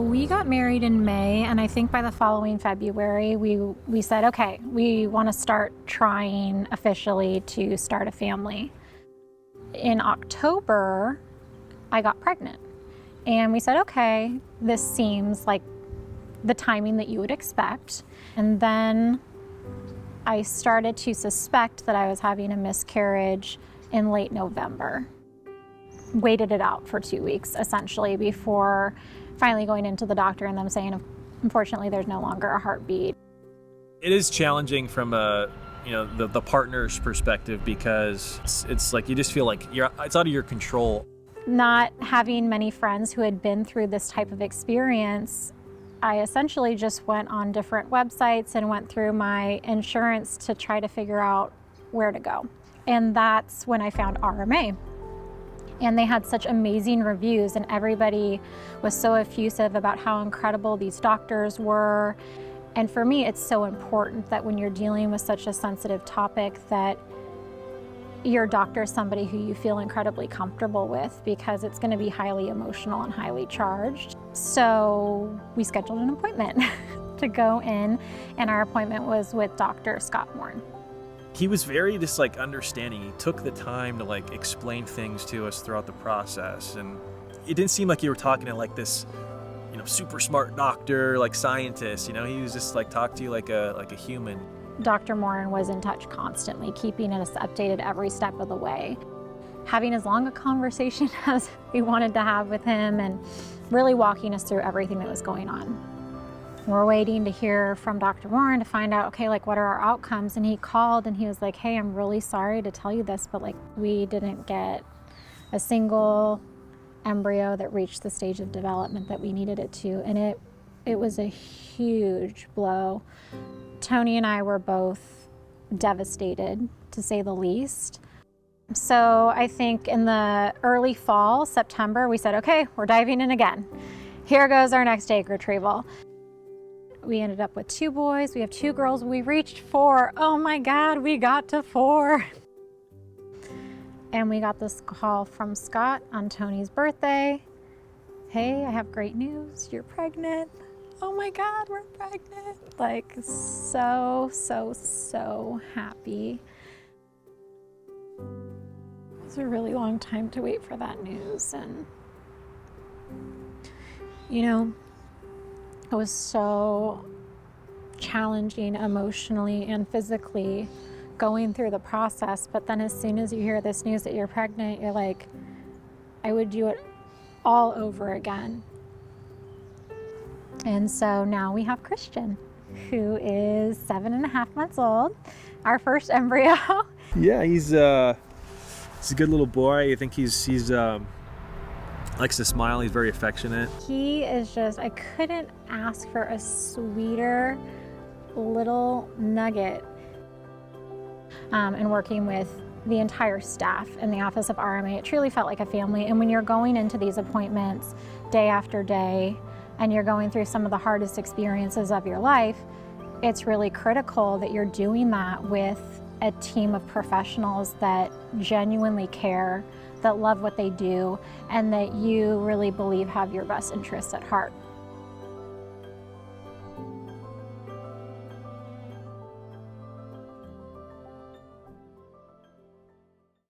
We got married in May, and I think by the following February, we said, okay, we want to start trying officially to start a family. In October, I got pregnant, and we said, okay, this seems like the timing that you would expect. And then I started to suspect that I was having a miscarriage in late November. Waited it out for 2 weeks, essentially, before finally going into the doctor and them saying, unfortunately, there's no longer a heartbeat. It is challenging from the partner's perspective, because it's like you just feel like it's out of your control. Not having many friends who had been through this type of experience, I essentially just went on different websites and went through my insurance to try to figure out where to go. And that's when I found RMA. And they had such amazing reviews, and everybody was so effusive about how incredible these doctors were. And for me, it's so important that when you're dealing with such a sensitive topic, that your doctor is somebody who you feel incredibly comfortable with, because it's going to be highly emotional and highly charged. So we scheduled an appointment to go in, and our appointment was with Dr. Scott Morin. He was very just understanding. He took the time to explain things to us throughout the process, and it didn't seem like you were talking to this super smart doctor, scientist. He was just talk to you like a human. Dr. Morin was in touch constantly, keeping us updated every step of the way, having as long a conversation as we wanted to have with him, and really walking us through everything that was going on. We're waiting to hear from Dr. Morin to find out, okay, what are our outcomes? And he called and he was like, hey, I'm really sorry to tell you this, but we didn't get a single embryo that reached the stage of development that we needed it to. And it was a huge blow. Tony and I were both devastated, to say the least. So I think in the early fall, September, we said, okay, we're diving in again. Here goes our next egg retrieval. We ended up with 2 boys, we have 2 girls, we reached 4. Oh my God, we got to 4. And we got this call from Scott on Tony's birthday. Hey, I have great news, you're pregnant. Oh my God, we're pregnant. So happy. It was a really long time to wait for that news, and it was so challenging emotionally and physically going through the process. But then as soon as you hear this news that you're pregnant, you're like, I would do it all over again. And so now we have Christian, who is 7.5 months old, our first embryo. Yeah, he's a good little boy. I think he's likes to smile. He's very affectionate. He is I couldn't ask for a sweeter little nugget. And working with the entire staff in the office of RMA, it truly felt like a family. And when you're going into these appointments day after day, and you're going through some of the hardest experiences of your life, it's really critical that you're doing that with a team of professionals that genuinely care, that love what they do, and that you really believe have your best interests at heart.